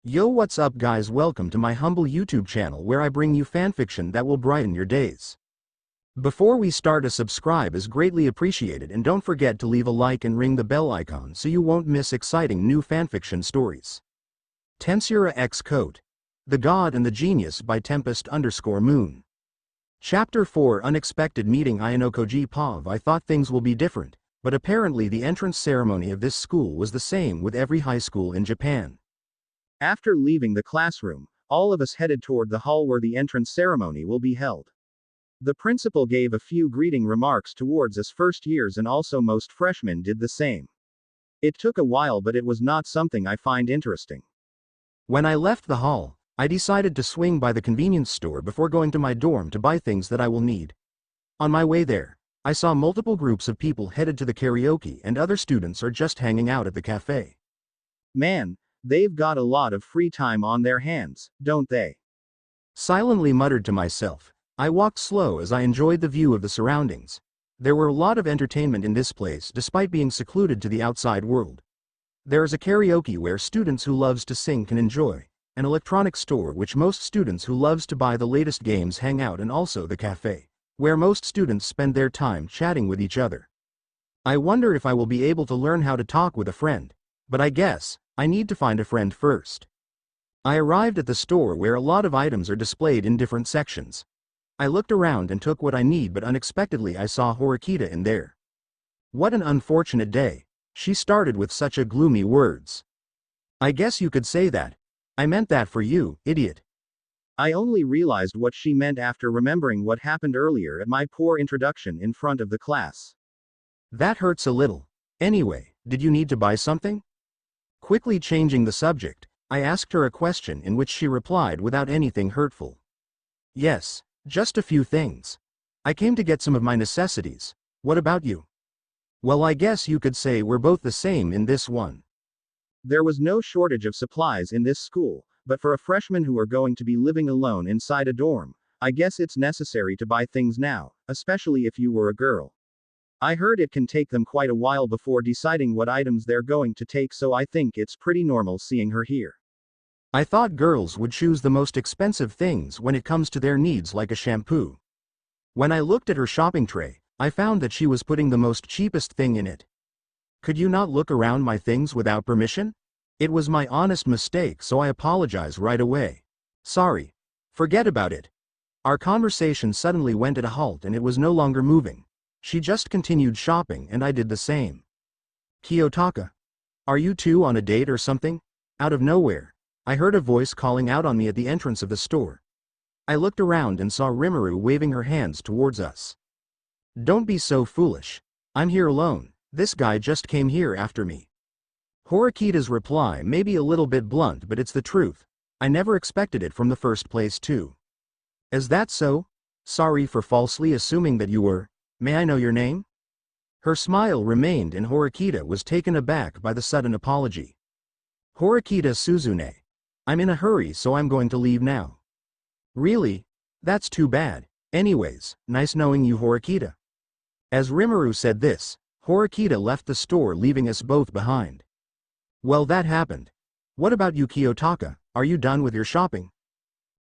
Yo, what's up guys, welcome to my humble YouTube channel where I bring you fanfiction that will brighten your days. Before we start, a subscribe is greatly appreciated, and don't forget to leave a like and ring the bell icon so you won't miss exciting new fanfiction stories. Tensura x COTE, The God and the Genius by Tempest_Moon. Chapter 4, Unexpected Meeting. Inokoji Pav. I thought things will be different, but apparently the entrance ceremony of this school was the same with every high school in Japan. After leaving the classroom, all of us headed toward the hall where the entrance ceremony will be held. The principal gave a few greeting remarks towards us first years, and also most freshmen did the same. It took a while, but it was not something I find interesting. When I left the hall, I decided to swing by the convenience store before going to my dorm to buy things that I will need. On my way there, I saw multiple groups of people headed to the karaoke, and other students are just hanging out at the cafe. Man, they've got a lot of free time on their hands, don't they? Silently muttered to myself. I walked slow as I enjoyed the view of the surroundings. There were a lot of entertainment in this place despite being secluded to the outside world. There is a karaoke where students who loves to sing can enjoy, an electronic store which most students who loves to buy the latest games hang out, and also the cafe, where most students spend their time chatting with each other. I wonder if I will be able to learn how to talk with a friend, but I guess I need to find a friend first. I arrived at the store where a lot of items are displayed in different sections. I looked around and took what I need, but unexpectedly I saw Horikita in there. What an unfortunate day. She started with such a gloomy words. I guess you could say that. I meant that for you, idiot. I only realized what she meant after remembering what happened earlier at my poor introduction in front of the class. That hurts a little. Anyway, did you need to buy something? Quickly changing the subject, I asked her a question in which she replied without anything hurtful. Yes, just a few things. I came to get some of my necessities. What about you? Well, I guess you could say we're both the same in this one. There was no shortage of supplies in this school, but for a freshman who are going to be living alone inside a dorm, I guess it's necessary to buy things now, especially if you were a girl. I heard it can take them quite a while before deciding what items they're going to take, so I think it's pretty normal seeing her here. I thought girls would choose the most expensive things when it comes to their needs, like a shampoo. When I looked at her shopping tray, I found that she was putting the most cheapest thing in it. Could you not look around my things without permission? It was my honest mistake, so I apologize right away. Sorry. Forget about it. Our conversation suddenly went at a halt, and it was no longer moving. She just continued shopping, and I did the same. Kiyotaka. Are you two on a date or something? Out of nowhere, I heard a voice calling out on me at the entrance of the store. I looked around and saw Rimuru waving her hands towards us. Don't be so foolish. I'm here alone. This guy just came here after me. Horikita's reply may be a little bit blunt, but it's the truth. I never expected it from the first place too. Is that so? Sorry for falsely assuming that you were. May I know your name? Her smile remained, and Horikita was taken aback by the sudden apology. Horikita Suzune. I'm in a hurry, so I'm going to leave now. Really? That's too bad. Anyways, nice knowing you, Horikita. As Rimuru said this, Horikita left the store, leaving us both behind. Well, that happened. What about you, Kiyotaka? Are you done with your shopping?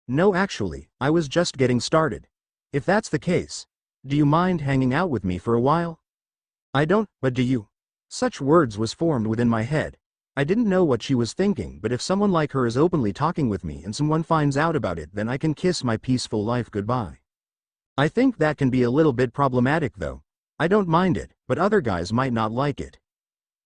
No, actually, I was just getting started. If that's the case, do you mind hanging out with me for a while? I don't, but do you? Such words was formed within my head. I didn't know what she was thinking, but if someone like her is openly talking with me and someone finds out about it, then I can kiss my peaceful life goodbye. I think that can be a little bit problematic though. I don't mind it, but other guys might not like it.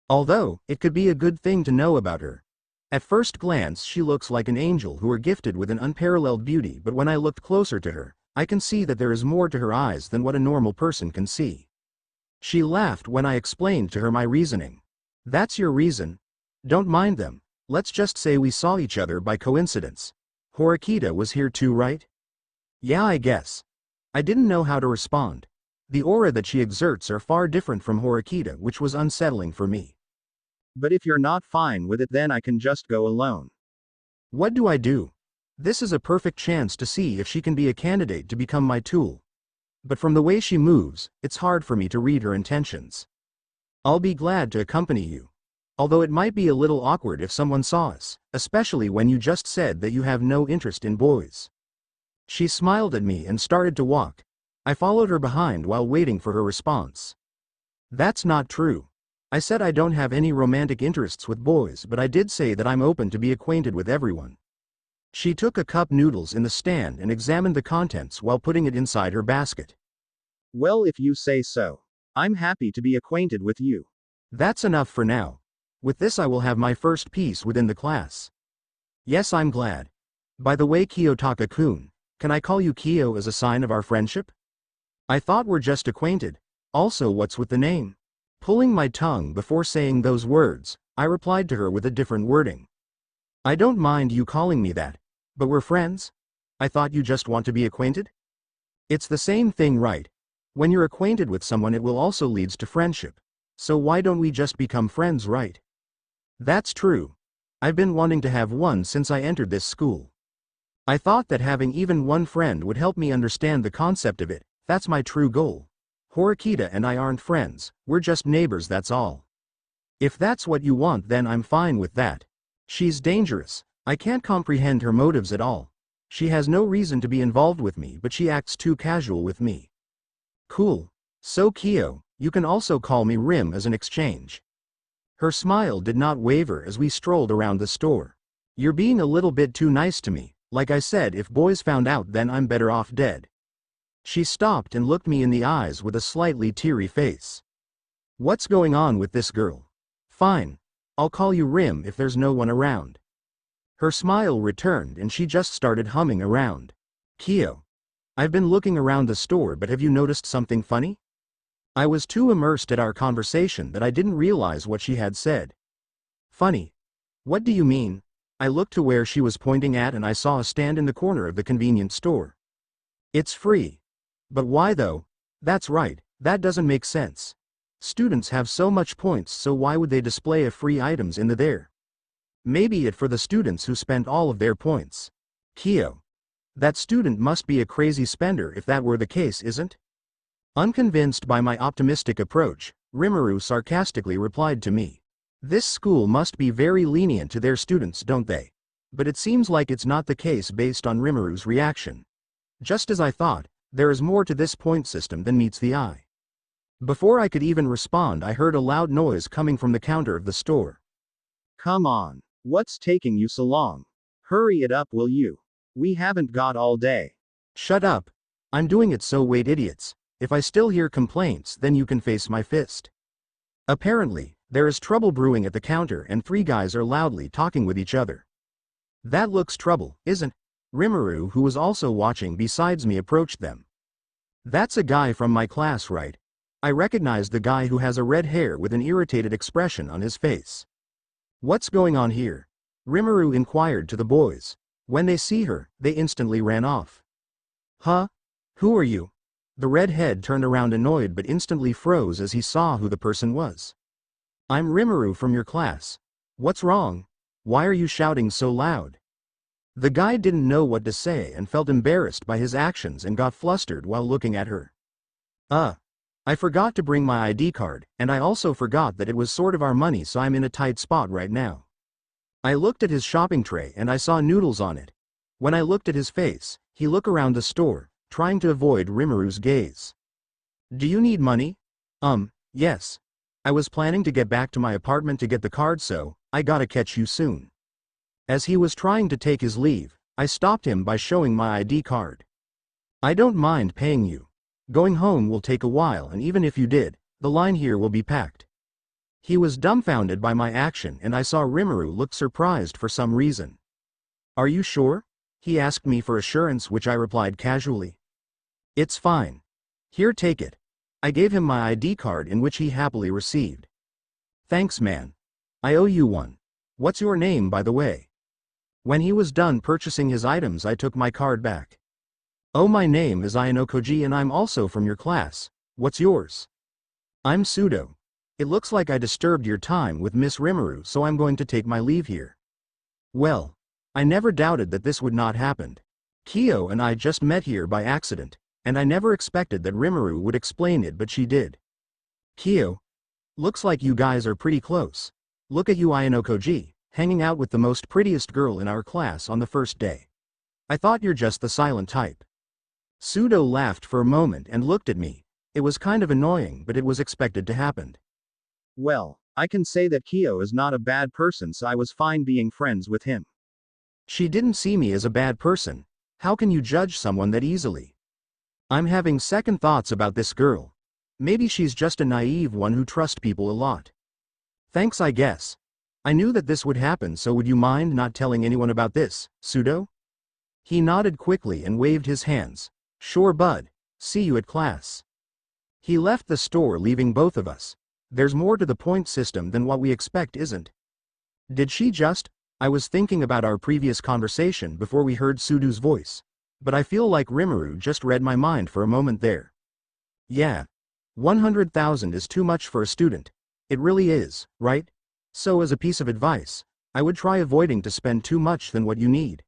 Although, it could be a good thing to know about her. At first glance she looks like an angel who are gifted with an unparalleled beauty, but when I looked closer to her, I can see that there is more to her eyes than what a normal person can see. She laughed when I explained to her my reasoning. That's your reason? Don't mind them. Let's just say we saw each other by coincidence. Horikita was here too, right? Yeah, I guess. I didn't know how to respond. The aura that she exerts are far different from Horikita, which was unsettling for me. But if you're not fine with it, then I can just go alone. What do I do? This is a perfect chance to see if she can be a candidate to become my tool. But from the way she moves, it's hard for me to read her intentions. I'll be glad to accompany you. Although it might be a little awkward if someone saw us, especially when you just said that you have no interest in boys. She smiled at me and started to walk. I followed her behind while waiting for her response. That's not true. I said I don't have any romantic interests with boys, but I did say that I'm open to be acquainted with everyone. She took a cup noodles in the stand and examined the contents while putting it inside her basket. Well, if you say so. I'm happy to be acquainted with you. That's enough for now. With this I will have my first peace within the class. Yes, I'm glad. By the way, Kiyotaka-kun, can I call you Kiyo as a sign of our friendship? I thought we're just acquainted. Also, what's with the name? Pulling my tongue before saying those words, I replied to her with a different wording. I don't mind you calling me that, but we're friends? I thought you just want to be acquainted? It's the same thing, right? When you're acquainted with someone, it will also leads to friendship. So why don't we just become friends, right? That's true. I've been wanting to have one since I entered this school. I thought that having even one friend would help me understand the concept of it. That's my true goal. Horikita and I aren't friends, we're just neighbors, that's all. If that's what you want, then I'm fine with that. She's dangerous. I can't comprehend her motives at all. She has no reason to be involved with me, but she acts too casual with me. Cool. So Kiyo, you can also call me Rim as an exchange. Her smile did not waver as we strolled around the store. You're being a little bit too nice to me. Like I said, if boys found out, then I'm better off dead. She stopped and looked me in the eyes with a slightly teary face. What's going on with this girl? Fine. I'll call you Rim if there's no one around. Her smile returned and she just started humming around. Kiyo. I've been looking around the store, but have you noticed something funny? I was too immersed at our conversation that I didn't realize what she had said. Funny? What do you mean? I looked to where she was pointing at and I saw a stand in the corner of the convenience store. It's free. But why though? That's right, that doesn't make sense. Students have so much points, so why would they display a free items in the there? Maybe it for the students who spent all of their points. Kiyo. That student must be a crazy spender if that were the case, isn't? Unconvinced by my optimistic approach, Rimuru sarcastically replied to me. This school must be very lenient to their students, don't they? But it seems like it's not the case based on Rimuru's reaction. Just as I thought, there is more to this point system than meets the eye. Before I could even respond, I heard a loud noise coming from the counter of the store. Come on. What's taking you so long? Hurry it up, will you? We haven't got all day. Shut up. I'm doing it, so wait, idiots. If I still hear complaints, then you can face my fist. Apparently, there is trouble brewing at the counter and 3 guys are loudly talking with each other. That looks trouble, isn't? Rimuru, who was also watching besides me, approached them. That's a guy from my class, right? I recognized the guy who has a red hair with an irritated expression on his face. What's going on here? Rimuru inquired to the boys. When they see her, they instantly ran off. Huh? Who are you? The redhead turned around annoyed but instantly froze as he saw who the person was. I'm Rimuru from your class. What's wrong? Why are you shouting so loud? The guy didn't know what to say and felt embarrassed by his actions and got flustered while looking at her. I forgot to bring my ID card, and I also forgot that it was sort of our money, so I'm in a tight spot right now. I looked at his shopping tray and I saw noodles on it. When I looked at his face, he looked around the store, trying to avoid Rimuru's gaze. Do you need money? Yes. I was planning to get back to my apartment to get the card, so I gotta catch you soon. As he was trying to take his leave, I stopped him by showing my ID card. I don't mind paying you. Going home will take a while, and even if you did, the line here will be packed. He was dumbfounded by my action and I saw Rimuru look surprised for some reason. Are you sure? He asked me for assurance, which I replied casually. It's fine. Here, take it. I gave him my ID card, in which he happily received. Thanks, man. I owe you one. What's your name, by the way? When he was done purchasing his items, I took my card back. Oh, my name is Ayanokoji and I'm also from your class. What's yours? I'm Sudo. It looks like I disturbed your time with Miss Rimuru, so I'm going to take my leave here. Well, I never doubted that this would not happen. Kiyo and I just met here by accident, and I never expected that Rimuru would explain it, but she did. Kiyo, looks like you guys are pretty close. Look at you Ayanokoji, hanging out with the most prettiest girl in our class on the first day. I thought you're just the silent type. Sudo laughed for a moment and looked at me. It was kind of annoying, but it was expected to happen. Well, I can say that Kyo is not a bad person, so I was fine being friends with him. She didn't see me as a bad person. How can you judge someone that easily? I'm having second thoughts about this girl. Maybe she's just a naive one who trusts people a lot. Thanks, I guess. I knew that this would happen, so would you mind not telling anyone about this, Sudo? He nodded quickly and waved his hands. Sure bud. See you at class. He left the store, leaving both of us. There's more to the point system than what we expect, isn't? Did she just? I was thinking about our previous conversation before we heard Sudo's voice. But I feel like Rimuru just read my mind for a moment there. Yeah. 100,000 is too much for a student. It really is, right? So as a piece of advice, I would try avoiding to spend too much than what you need.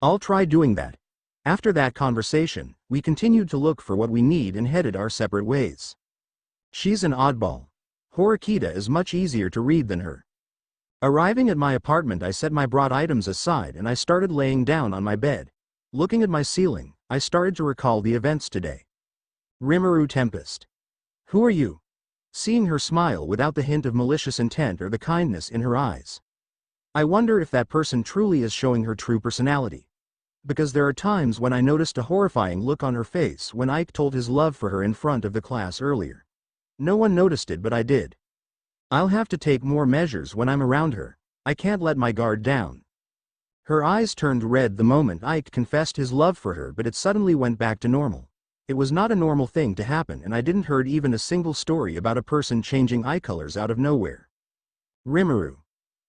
I'll try doing that. After that conversation, we continued to look for what we need and headed our separate ways. She's an oddball. Horikita is much easier to read than her. Arriving at my apartment, I set my brought items aside and I started laying down on my bed. Looking at my ceiling, I started to recall the events today. Rimuru Tempest. Who are you? Seeing her smile without the hint of malicious intent or the kindness in her eyes. I wonder if that person truly is showing her true personality. Because there are times when I noticed a horrifying look on her face when Ike told his love for her in front of the class earlier. No one noticed it, but I did. I'll have to take more measures when I'm around her. I can't let my guard down. Her eyes turned red the moment Ike confessed his love for her, but it suddenly went back to normal. It was not a normal thing to happen, and I didn't heard even a single story about a person changing eye colors out of nowhere. Rimuru.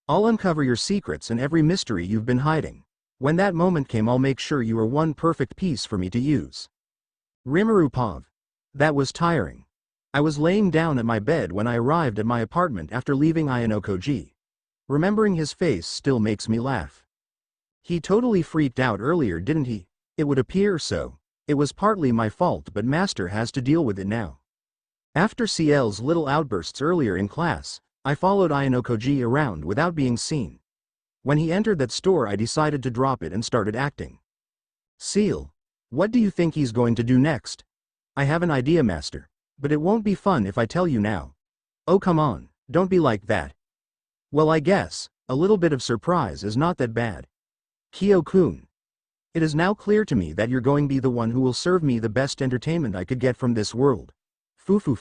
I'll uncover your secrets and every mystery you've been hiding. When that moment came, I'll make sure you are one perfect piece for me to use. Rimuru Pav. That was tiring. I was laying down at my bed when I arrived at my apartment after leaving Ayanokoji. Remembering his face still makes me laugh. He totally freaked out earlier, didn't he? It would appear so. It was partly my fault, but Master has to deal with it now. After CL's little outbursts earlier in class, I followed Ayanokoji around without being seen. When he entered that store, I decided to drop it and started acting. Seal. What do you think he's going to do next? I have an idea, Master. But it won't be fun if I tell you now. Oh come on, don't be like that. Well, I guess, a little bit of surprise is not that bad. Kyo-kun. It is now clear to me that you're going to be the one who will serve me the best entertainment I could get from this world. Fufu.